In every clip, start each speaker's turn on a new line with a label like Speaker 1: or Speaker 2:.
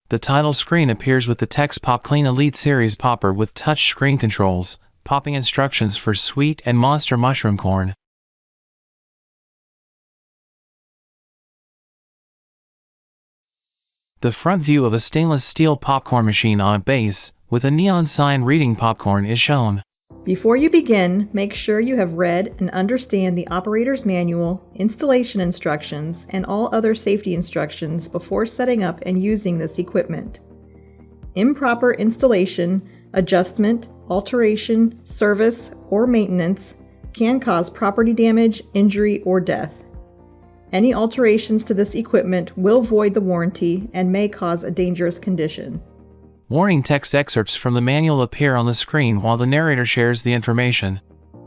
Speaker 1: The title screen appears with the text PopClean Elite Series Popper with touch screen controls, popping instructions for sweet and monster mushroom corn. The front view of a stainless steel popcorn machine on a base, with a neon sign reading popcorn, is shown.
Speaker 2: Before you begin, make sure you have read and understand the operator's manual, installation instructions, and all other safety instructions before setting up and using this equipment. Improper installation, adjustment, alteration, service, or maintenance can cause property damage, injury, or death. Any alterations to this equipment will void the warranty and may cause a dangerous condition.
Speaker 1: Warning text excerpts from the manual appear on the screen while the narrator shares the information.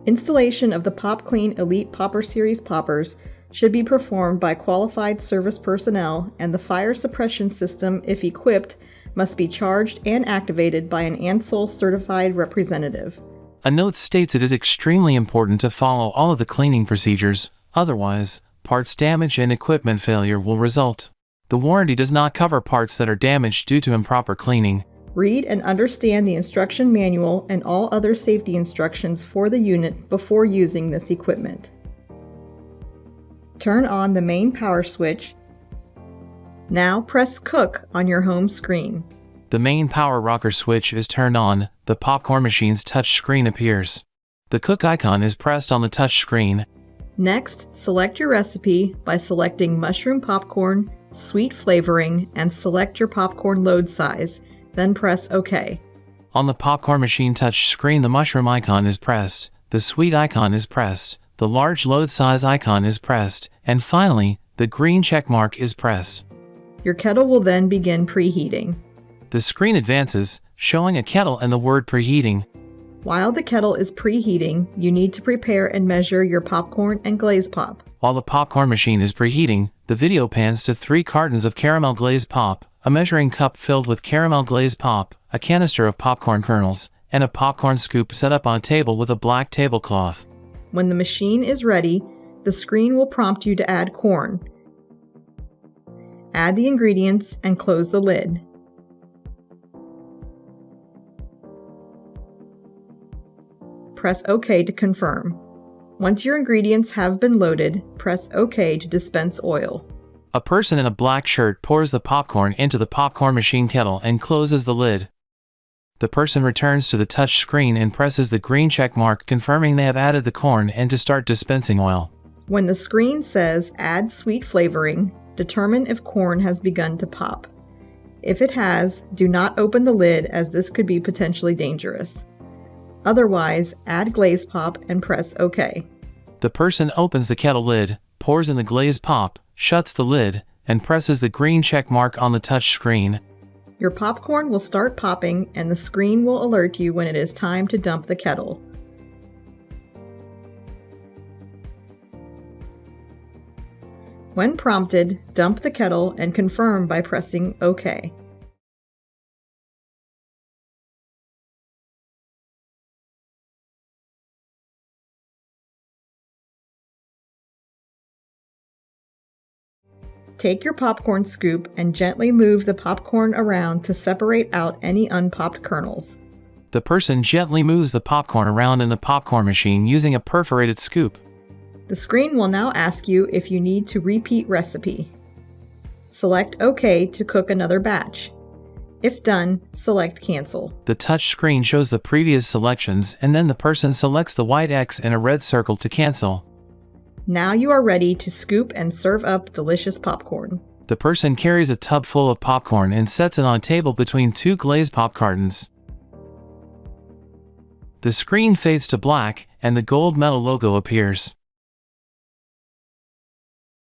Speaker 2: Installation of the PopClean Elite Popper Series poppers should be performed by qualified service personnel, and the fire suppression system, if equipped, must be charged and activated by an ANSOL certified representative.
Speaker 1: A note states it is extremely important to follow all of the cleaning procedures, otherwise, parts damage and equipment failure will result. The warranty does not cover parts that are damaged due to improper cleaning.
Speaker 2: Read and understand the instruction manual and all other safety instructions for the unit before using this equipment. Turn on the main power switch. Now press Cook on your home screen.
Speaker 1: The main power rocker switch is turned on, the popcorn machine's touch screen appears. The cook icon is pressed on the touch screen.
Speaker 2: Next, select your recipe by selecting mushroom popcorn, sweet flavoring, and select your popcorn load size, then press OK.
Speaker 1: On the popcorn machine touch screen, the mushroom icon is pressed, the sweet icon is pressed, the large load size icon is pressed, and finally, the green check mark is pressed.
Speaker 2: Your kettle will then begin preheating.
Speaker 1: The screen advances, showing a kettle and the word preheating.
Speaker 2: While the kettle is preheating, you need to prepare and measure your popcorn and glaze pop.
Speaker 1: While the popcorn machine is preheating, the video pans to 3 cartons of caramel glaze pop, a measuring cup filled with caramel glaze pop, a canister of popcorn kernels, and a popcorn scoop set up on a table with a black tablecloth.
Speaker 2: When the machine is ready, the screen will prompt you to add corn. Add the ingredients and close the lid. Press OK to confirm. Once your ingredients have been loaded, press OK to dispense oil.
Speaker 1: A person in a black shirt pours the popcorn into the popcorn machine kettle and closes the lid. The person returns to the touch screen and presses the green check mark, confirming they have added the corn and to start dispensing oil.
Speaker 2: When the screen says Add Sweet Flavoring, determine if corn has begun to pop. If it has, do not open the lid, as this could be potentially dangerous. Otherwise, add glaze pop and press OK.
Speaker 1: The person opens the kettle lid, pours in the glaze pop, shuts the lid, and presses the green check mark on the touch screen.
Speaker 2: Your popcorn will start popping, and the screen will alert you when it is time to dump the kettle. When prompted, dump the kettle and confirm by pressing OK. Take your popcorn scoop and gently move the popcorn around to separate out any unpopped kernels.
Speaker 1: The person gently moves the popcorn around in the popcorn machine using a perforated scoop.
Speaker 2: The screen will now ask you if you need to repeat recipe. Select OK to cook another batch. If done, select Cancel.
Speaker 1: The touch screen shows the previous selections, and then the person selects the white X and a red circle to cancel.
Speaker 2: Now you are ready to scoop and serve up delicious popcorn.
Speaker 1: The person carries a tub full of popcorn and sets it on a table between 2 glazed pop cartons. The screen fades to black, and the Gold Medal logo appears.